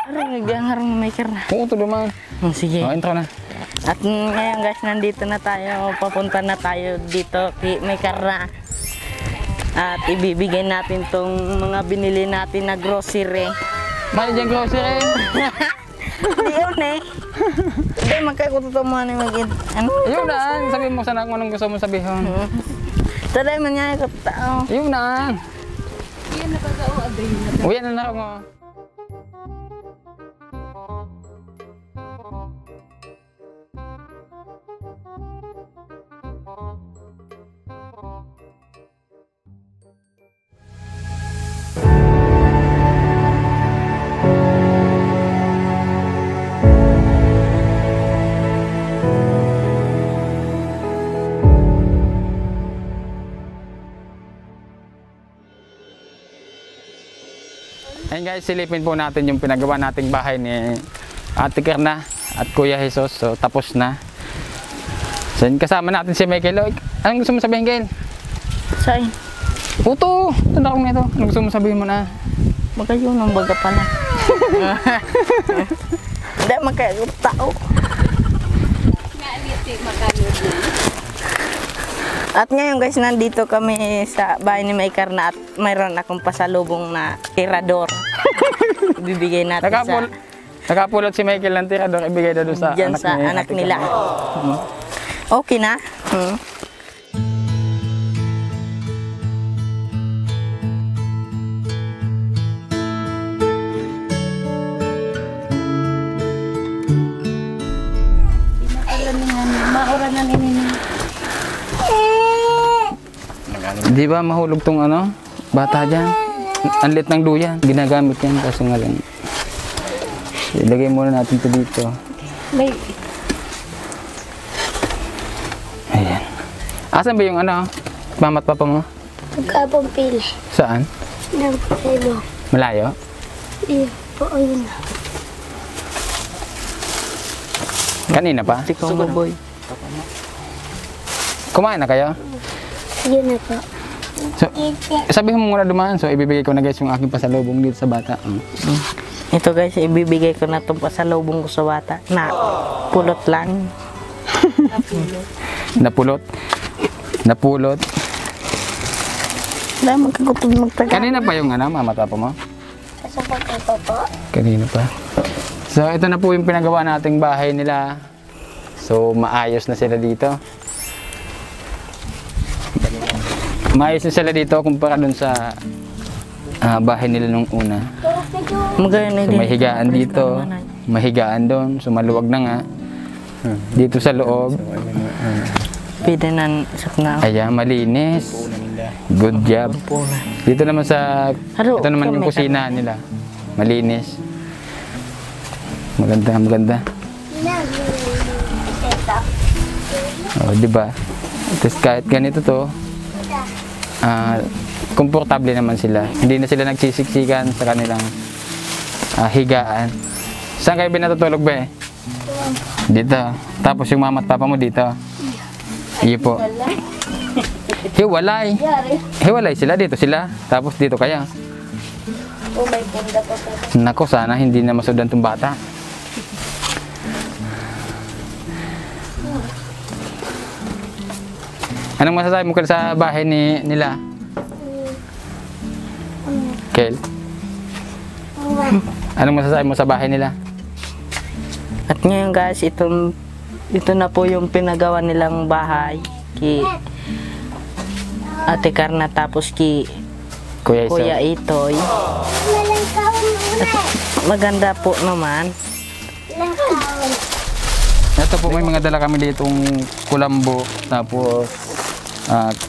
Nagdiangarang maker na. Oo, ito naman. Sige. Intro na. At ngayon guys, nandito na tayo. Papunta na tayo dito kay Maker na. At ibibigay natin tong mga binili natin na grocery. Mali dyan grocery. Hindi yun eh. Hindi, magkakututo mo na mag-id. Ano? Yun na. Sabihin mo sana kung anong gusto mo sabihin. Taday man niya yung tao. Yun na. Yan na pagka-o. Uyan na na ako. Ayan guys, silipin po natin yung pinagawa nating bahay ni Ate Kerna at Kuya Jesus. So tapos na. So kasama natin si Michael. Anong gusto mo sabihin, Gail? Say. Puto! Tanda ko nito. Anong gusto mo sabihin mo na? Magayon ang baga pala. Hindi, magkakutao. At ngayon guys, nandito kami sa bahay ni Maker na at mayroon akong pasalubong na tirador. Ibibigay natin Nakapulot si Michael ng tirador, ibigay na doon sa dyan sa anak nila. Okay na? Di ba mahulog tong ano? Bata dyan. Ang lit ng duyan. Ginagamit yan kasi nga lang. Ilagay muna natin ito dito. Ayan. Asan ba yung ano? Mama at papa mo? Nagkapampil. Saan? Nagpapilo. Malayo? Iya po, ayun na. Kanina pa? Ikaw mo boy. Kumain na kayo? Yun na po. So, sabihin mo muna dumaan. So, ibibigay ko na guys yung aking pasalubong dito sa bata. Ito guys, ibibigay ko na itong pasalubong ko sa bata. Na pulot lang. Napulot. Napulot. Wala, magkakutog magtagal. Kanina pa yung ano, mama tapa mo? Sa pagkapa po. Kanina pa. So, ito na po yung pinagawa nating bahay nila. So, maayos na sila dito. Maayos na sila dito kumpara dun sa bahay nila nung una. Magayon na So, may higaan dito. May higaan doon. So, maluwag na nga. Dito sa loob. Pwede na sakna. Ayan, malinis. Good job. Dito naman sa... Ito naman yung kusina nila. Malinis. Maganda, maganda. Oh, di ba? Tapos kahit ganito to, komportable naman sila. Hindi na sila nagsisiksikan sa kanilang higaan. Saan kayo binatutulog ba eh? Dito. Tapos yung mama at papa mo dito. Iyo po. Hiwalay. Hiwalay sila, dito sila. Tapos dito kaya. Oh, may punda pa po. Nako, sana hindi na masudan tong bata. Anong masasabi mo sa bahay nila? Kel? Anong masasabi mo sa bahay nila? At ngayon guys, ito na po yung pinagawa nilang bahay. Ki Ate Karna tapos ki Kuya Itoy. At maganda po naman. Ito po, may mga dala kami ditong kulambo, tapos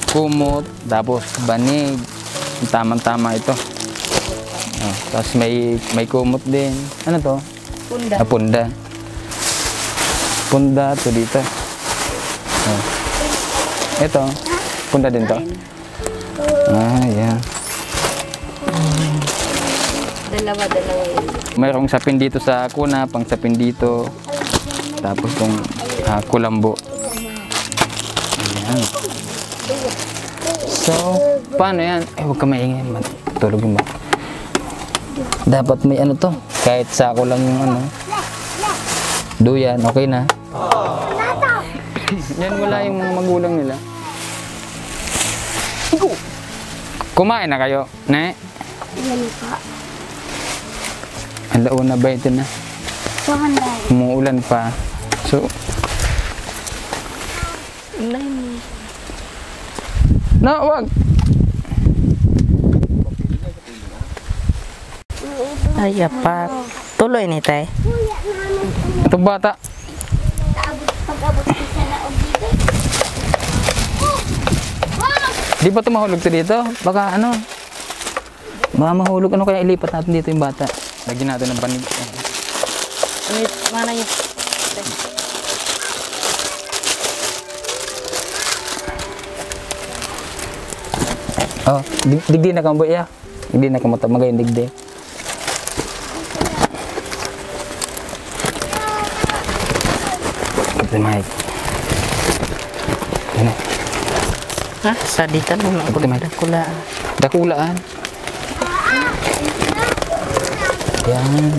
kumot, tapos banig. Tamang-tama ito. Tapos may kumot din. Ano to? Punda. Punda. Punda to dito. Ito, punda din to. Yan. Dalawa yun. Mayroong sapin dito sa kuna, pang sapin dito. Tapos yung kulambo. Ayan. So, paano yan? Huwag ka maingay. Matulog yung bata. Dapat may ano to. Kahit sako lang yung ano. Duyan, okay na. Yan wala yung mga magulang nila. Kumain na kayo, ne? Yan po. Alauna 20 na. 200. Umuulan pa. So, no, wag. Ay, apat. Tuloy ni tay. Itong bata. Pag-abot isa na og dito. Di ba ito mahulog to dito? Baka ano? Baka mahulog. Ano kaya ilipat natin dito yung bata? Lagyan natin ng banig. Mana yun? Oh, digdi na kambo ya. Digdi na kamata magayon digdi. Kapit mic. Ano? Ha? Sa dito naman ako kula. Dakulaan. Yan.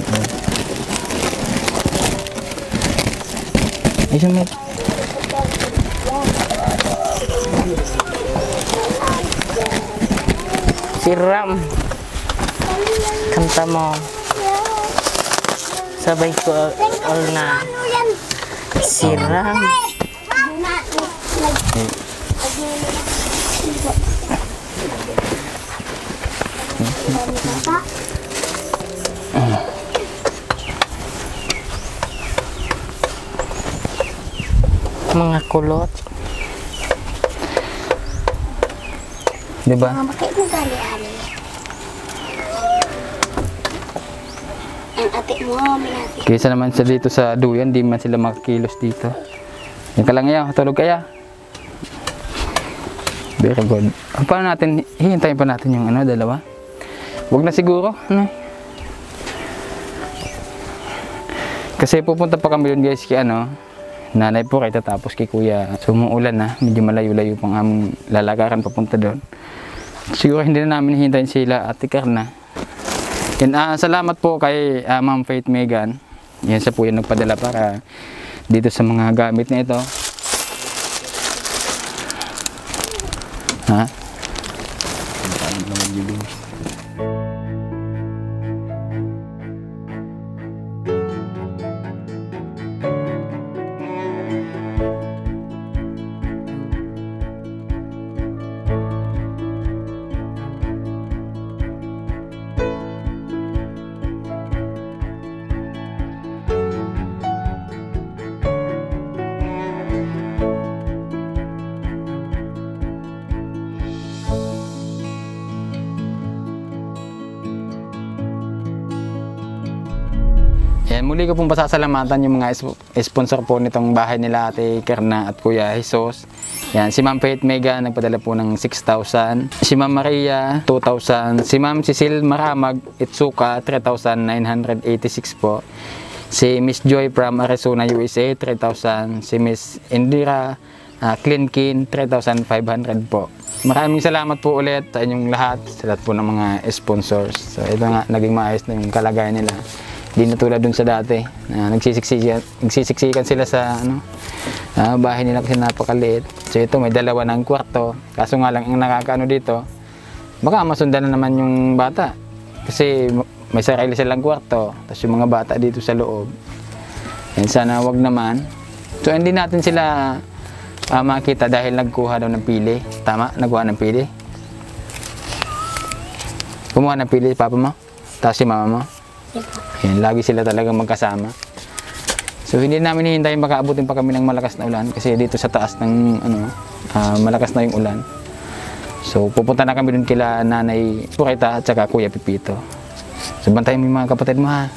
Ayun mo. Siram. Kanta mo. Sabay ko all na. Siram. Mga kulot. Diba? Bakit mo gali-ali? Ang ate mo, minati. Kaysa naman sa dito sa duyan, di man sila makakilos dito. Yan ka lang yan, tulog kaya. Very good. Paano natin, hihintayin pa natin yung ano, dalawa? Huwag na siguro, ano? Kasi pupunta pa kami doon guys, kay ano, nanay po kayo tapos kay kuya. So umuulan na, medyo malayo-layo pang aming lalakaran papunta doon. Siguro hindi na namin hihintayin sila at Karna. Yan, salamat po kay Ma'am Faith Megan. Yan siya po yung nagpadala para dito sa mga gamit na ito. Ha? Yan, muli ko pong pasasalamatan yung mga sponsor po nitong bahay nila Ate Karna at Kuya Jesus. Yan, si Ma'am Faith Mega nagpadala po ng 6,000. Si Ma'am Maria 2,000. Si Ma'am Cecil Maramag Itsuka 3,986 po. Si Miss Joy from Arizona, USA 3,000. Si Miss Indira Clinkin 3,500 po. Maraming salamat po ulit sa inyong lahat, sa lahat po ng mga sponsors. So ito nga, naging maayos na yung kalagayan nila. Di na tulad dun sa dati na nagsisiksikan sila sa ano, bahay nila kasi napakaliit. So ito may dalawa ng kwarto. Kaso nga lang ang nakakaano dito, baka masundan na naman yung bata. Kasi may sarili silang kwarto. Tapos yung mga bata dito sa loob. Yan, sana wag naman. So hindi natin sila makita dahil nagkuha daw ng pili. Tama? Nagkuha ng pili. Kumuha ng pili papa mo? Tapos si mama mo? Yan, lagi sila talagang magkasama. So hindi namin hihintayin baka abutin pa kami ng malakas na ulan kasi dito sa taas ng ano, malakas na yung ulan. So pupunta na kami dun kila Nanay Purita at saka Kuya Pipito. So bantayan mo yung mga kapatid mo ha.